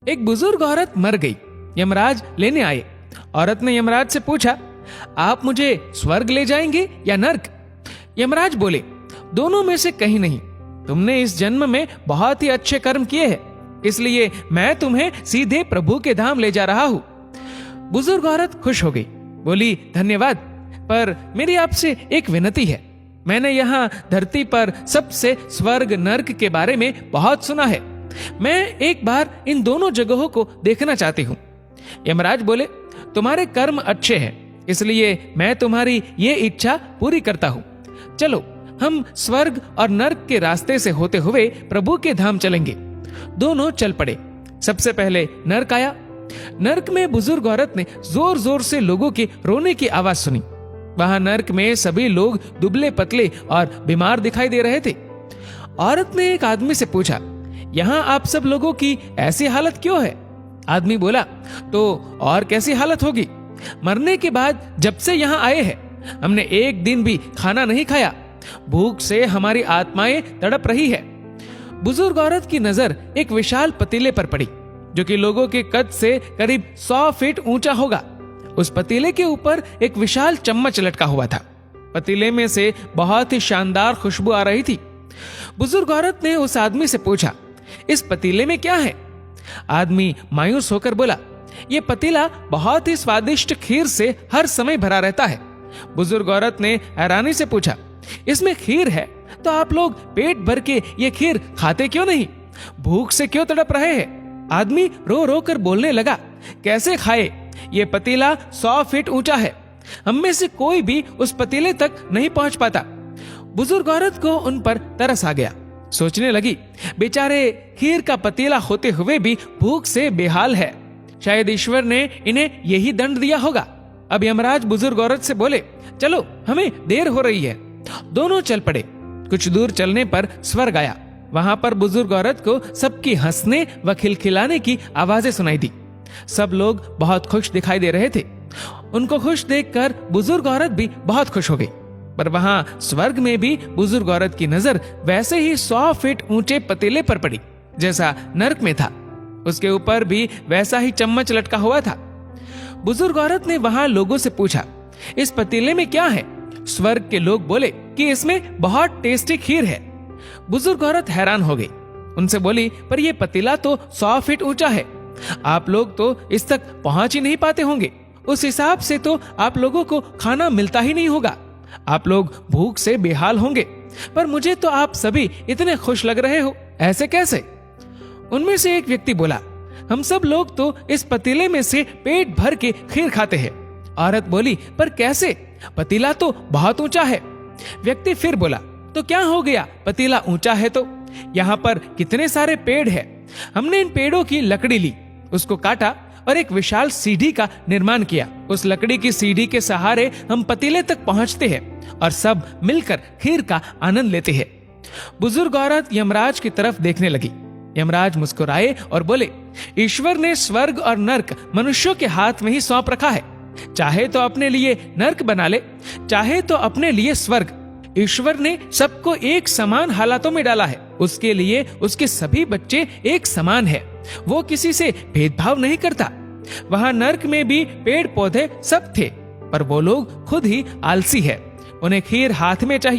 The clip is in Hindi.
एक बुजुर्ग औरत मर गई। यमराज लेने आए। औरत ने यमराज से पूछा, आप मुझे स्वर्ग ले जाएंगे या नर्क? यमराज बोले, दोनों में से कहीं नहीं। तुमने इस जन्म में बहुत ही अच्छे कर्म किए हैं, इसलिए मैं तुम्हें सीधे प्रभु के धाम ले जा रहा हूं। बुजुर्ग औरत खुश हो गई, बोली, धन्यवाद, पर मेरी आपसे एक विनती है। मैंने यहाँ धरती पर सबसे स्वर्ग नर्क के बारे में बहुत सुना है। मैं एक बार इन दोनों जगहों को देखना चाहती हूँ। यमराज बोले, तुम्हारे कर्म अच्छे हैं, इसलिए मैं तुम्हारी ये इच्छा पूरी करता हूँ। चलो हम स्वर्ग और नर्क के रास्ते से होते हुए प्रभु के धाम चलेंगे। दोनों चल पड़े। सबसे पहले नर्क आया। नर्क में बुजुर्ग औरत ने जोर जोर से लोगों के रोने की आवाज सुनी। वहां नर्क में सभी लोग दुबले पतले और बीमार दिखाई दे रहे थे। औरत ने एक आदमी से पूछा, यहाँ आप सब लोगों की ऐसी हालत क्यों है? आदमी बोला, तो और कैसी हालत होगी? मरने के बाद जब से यहाँ आए हैं, हमने एक दिन भी खाना नहीं खाया। भूख से हमारी आत्माएं तड़प रही है। बुजुर्ग औरत की नजर एक विशाल पतीले पर पड़ी, जो कि लोगों के कद से करीब 100 फीट ऊंचा होगा। उस पतीले के ऊपर एक विशाल चम्मच लटका हुआ था। पतीले में से बहुत ही शानदार खुशबू आ रही थी। बुजुर्ग औरत ने उस आदमी से पूछा, इस पतीले में क्या है? आदमी मायूस होकर बोला, ये पतीला बहुत ही स्वादिष्ट खीर से हर समय भरा रहता है। बुजुर्ग औरत ने हैरानी से पूछा, इसमें खीर है तो आप लोग पेट भर के ये खीर खाते क्यों नहीं? भूख से क्यों तड़प रहे हैं? आदमी रो रो कर बोलने लगा, कैसे खाए? ये पतीला 100 फीट ऊंचा है। हम में से कोई भी उस पतीले तक नहीं पहुंच पाता। बुजुर्ग औरत को उन पर तरस आ गया। सोचने लगी, बेचारे खीर का पतीला होते हुए भी भूख से बेहाल है। शायद ईश्वर ने इन्हें यही दंड दिया होगा। अब यमराज बुजुर्ग औरत से बोले, चलो हमें देर हो रही है। दोनों चल पड़े। कुछ दूर चलने पर स्वर्ग आया। वहां पर बुजुर्ग औरत को सबकी हंसने व खिलखिलाने की आवाजें सुनाई दी। सब लोग बहुत खुश दिखाई दे रहे थे। उनको खुश देखकर बुजुर्ग औरत भी बहुत खुश हो गई। पर वहां स्वर्ग में भी बुजुर्ग औरत की नजर वैसे ही 100 फीट ऊंचे पतीले पर पड़ी जैसा नर्क में था। उसके ऊपर भी वैसा ही चम्मच लटका हुआ था। बुजुर्ग औरत ने वहां लोगों से पूछा, इस पतीले में क्या है? स्वर्ग के लोग बोले कि इसमें बहुत टेस्टी खीर है। बुजुर्ग औरत हैरान हो गई। उनसे बोली, पर यह पतीला तो 100 फीट ऊंचा है। आप लोग तो इस तक पहुंच ही नहीं पाते होंगे। उस हिसाब से तो आप लोगों को खाना मिलता ही नहीं होगा। आप लोग भूख से बेहाल होंगे। पर मुझे तो आप सभी इतने खुश लग रहे हो, ऐसे कैसे? उनमें से एक व्यक्ति बोला, हम सब लोग तो इस पतीले में से पेट भर के खीर खाते हैं। औरत बोली, पर कैसे? पतीला तो बहुत ऊंचा है। व्यक्ति फिर बोला, तो क्या हो गया? पतीला ऊंचा है तो यहाँ पर कितने सारे पेड़ हैं। हमने इन पेड़ों की लकड़ी ली, उसको काटा और एक विशाल सीढ़ी का निर्माण किया। उस लकड़ी की सीढ़ी के सहारे हम पतीले तक पहुंचते हैं और सब मिलकर खीर का आनंद लेते हैं। बुजुर्ग औरत यमराज की तरफ देखने लगी। यमराज मुस्कुराए और बोले, ईश्वर ने स्वर्ग और नर्क मनुष्यों के हाथ में ही सौंप रखा है। चाहे तो अपने लिए नर्क बना ले, चाहे तो अपने लिए स्वर्ग। ईश्वर ने सबको एक समान हालातों में डाला है। उसके लिए उसके सभी बच्चे एक समान है। वो किसी से भेदभाव नहीं करता। वहां नर्क में भी पेड़ पौधे सब थे, पर वो लोग खुद ही आलसी है। उन्हें खीर हाथ में चाहिए।